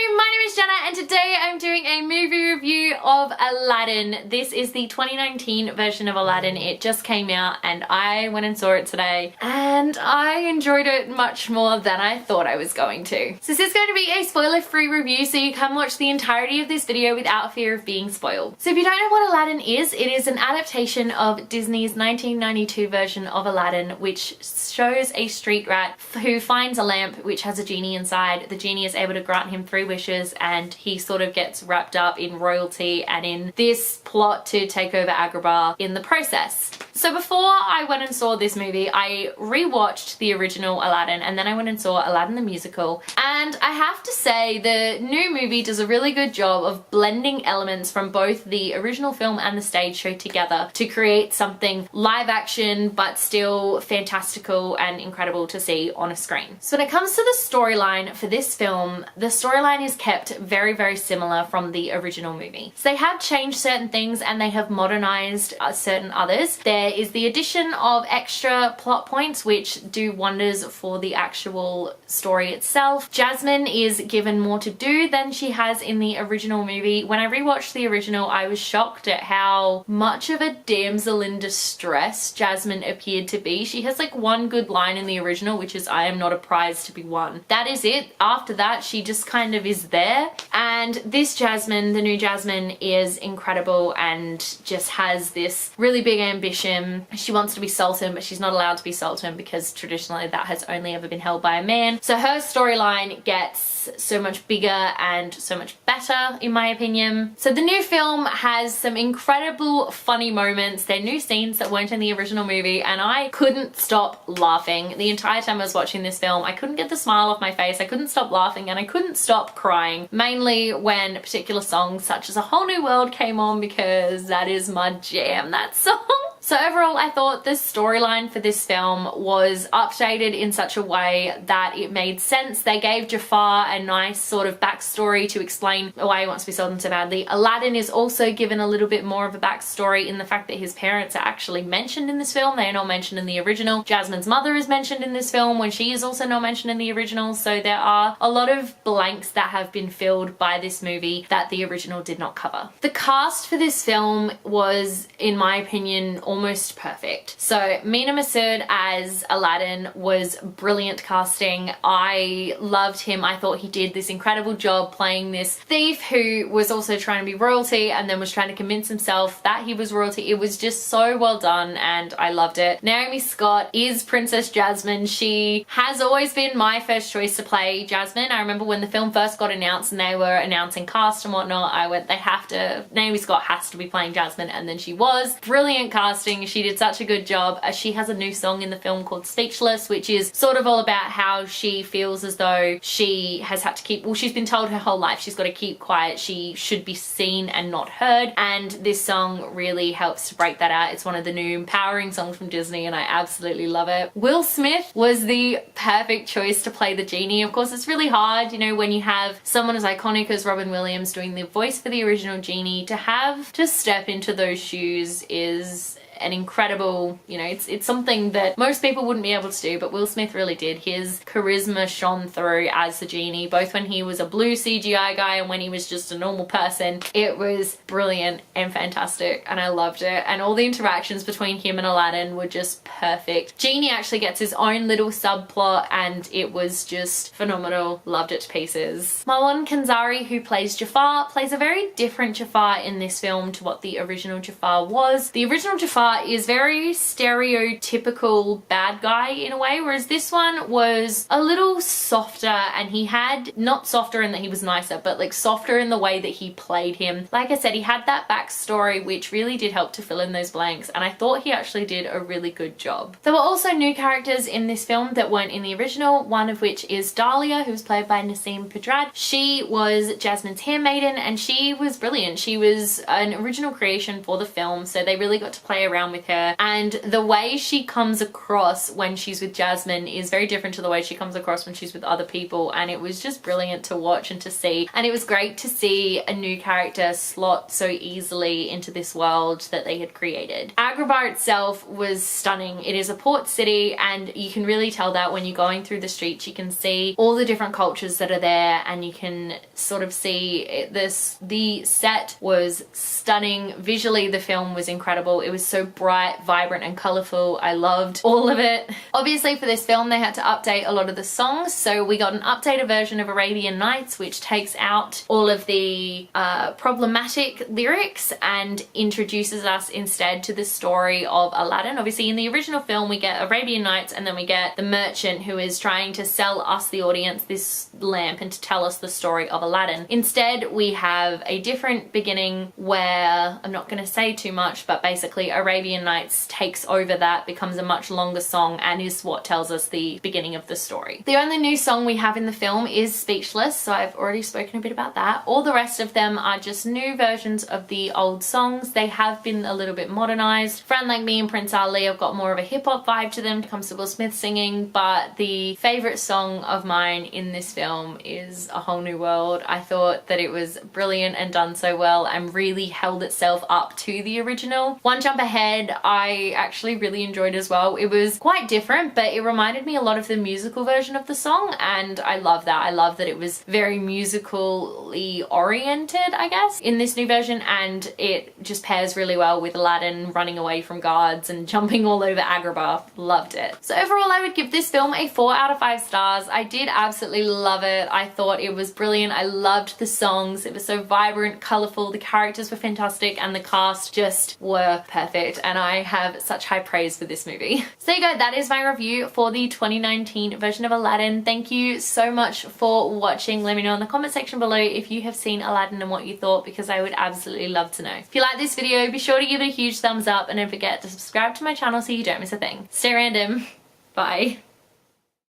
Hi, my name is Jenna and today I'm doing a movie review of Aladdin. This is the 2019 version of Aladdin. It just came out and I went and saw it today and I enjoyed it much more than I thought I was going to. So this is going to be a spoiler-free review, so you can watch the entirety of this video without fear of being spoiled. So if you don't know what Aladdin is, it is an adaptation of Disney's 1992 version of Aladdin, which shows a street rat who finds a lamp which has a genie inside. The genie is able to grant him 3 wishes and he sort of gets wrapped up in royalty and in this plot to take over Agrabah in the process. So before I went and saw this movie, I rewatched the original Aladdin and then I went and saw Aladdin the musical, and I have to say the new movie does a really good job of blending elements from both the original film and the stage show together to create something live action but still fantastical and incredible to see on a screen. So when it comes to the storyline for this film, the storyline is kept very, very similar from the original movie. So they have changed certain things and they have modernized certain others. There is the addition of extra plot points which do wonders for the actual story itself. Jasmine is given more to do than she has in the original movie. When I rewatched the original, I was shocked at how much of a damsel in distress Jasmine appeared to be. She has like one good line in the original, which is, "I am not a prize to be won." That is it. After that, she just kind of is there. And this Jasmine, the new Jasmine, is incredible and just has this really big ambition. She wants to be Sultan, but she's not allowed to be Sultan because traditionally that has only ever been held by a man. So her storyline gets so much bigger and so much better, in my opinion. So the new film has some incredible funny moments. They're new scenes that weren't in the original movie and I couldn't stop laughing. The entire time I was watching this film, I couldn't get the smile off my face, I couldn't stop laughing, and I couldn't stop crying. Mainly when particular songs such as A Whole New World came on, because that is my jam, that song. So overall, I thought the storyline for this film was updated in such a way that it made sense. They gave Jafar a nice sort of backstory to explain why he wants to be Sultan so badly. Aladdin is also given a little bit more of a backstory in the fact that his parents are actually mentioned in this film. They are not mentioned in the original. Jasmine's mother is mentioned in this film when she is also not mentioned in the original. So there are a lot of blanks that have been filled by this movie that the original did not cover. The cast for this film was, in my opinion, almost perfect. So Mina Massoud as Aladdin was brilliant casting. I loved him. I thought he did this incredible job playing this thief who was also trying to be royalty and then was trying to convince himself that he was royalty. It was just so well done and I loved it. Naomi Scott is Princess Jasmine. She has always been my first choice to play Jasmine. I remember when the film first got announced and they were announcing cast and whatnot, I went, Naomi Scott has to be playing Jasmine, and then she was. Brilliant casting. She did such a good job. She has a new song in the film called Speechless, which is sort of all about how she feels as though she has had to keep, well, she's been told her whole life she's got to keep quiet. She should be seen and not heard. And this song really helps to break that out. It's one of the new empowering songs from Disney and I absolutely love it. Will Smith was the perfect choice to play the genie. Of course, it's really hard, you know, when you have someone as iconic as Robin Williams doing the voice for the original genie, to have to step into those shoes is an incredible, you know, it's something that most people wouldn't be able to do, but Will Smith really did. His charisma shone through as the genie, both when he was a blue CGI guy and when he was just a normal person. It was brilliant and fantastic and I loved it, and all the interactions between him and Aladdin were just perfect. Genie actually gets his own little subplot and it was just phenomenal. Loved it to pieces. Marwan Kenzari, who plays Jafar, plays a very different Jafar in this film to what the original Jafar was. The original Jafar is very stereotypical bad guy in a way, whereas this one was a little softer, and he had, not softer in that he was nicer, but like softer in the way that he played him. Like I said, he had that backstory which really did help to fill in those blanks, and I thought he actually did a really good job. There were also new characters in this film that weren't in the original, one of which is Dahlia, who was played by Naseem Pedrad. She was Jasmine's handmaiden and she was brilliant. She was an original creation for the film, so they really got to play around around with her, and the way she comes across when she's with Jasmine is very different to the way she comes across when she's with other people, and it was just brilliant to watch and to see. And it was great to see a new character slot so easily into this world that they had created. Agrabah itself was stunning. It is a port city, and you can really tell that when you're going through the streets. You can see all the different cultures that are there, and you can sort of see this. The set was stunning. Visually, the film was incredible. It was so bright, vibrant, and colorful. I loved all of it. Obviously, for this film, they had to update a lot of the songs, so we got an updated version of Arabian Nights, which takes out all of the problematic lyrics and introduces us instead to the story of Aladdin. Obviously, in the original film, we get Arabian Nights, and then we get the merchant who is trying to sell us, the audience, this lamp and to tell us the story of Aladdin. Instead, we have a different beginning where, I'm not going to say too much, but basically Arabian Nights takes over that, becomes a much longer song, and is what tells us the beginning of the story. The only new song we have in the film is Speechless, so I've already spoken a bit about that. All the rest of them are just new versions of the old songs. They have been a little bit modernized. Friend Like Me and Prince Ali have got more of a hip-hop vibe to them. It comes to Will Smith singing, but the favorite song of mine in this film is A Whole New World. I thought that it was brilliant and done so well and really held itself up to the original. One Jump Ahead I actually really enjoyed as well. It was quite different, but it reminded me a lot of the musical version of the song, and I love that. I love that it was very musically oriented, I guess, in this new version, and it just pairs really well with Aladdin running away from guards and jumping all over Agrabah. Loved it. So overall, I would give this film a 4 out of 5 stars. I did absolutely love it. I thought it was brilliant. I loved the songs. It was so vibrant, colorful. The characters were fantastic, and the cast just were perfect, and I have such high praise for this movie. So there you go. That is my review for the 2019 version of Aladdin. Thank you so much for watching. Let me know in the comment section below if you have seen Aladdin and what you thought, because I would absolutely love to know. If you like this video, be sure to give it a huge thumbs up, and don't forget to subscribe to my channel so you don't miss a thing. Stay random. Bye.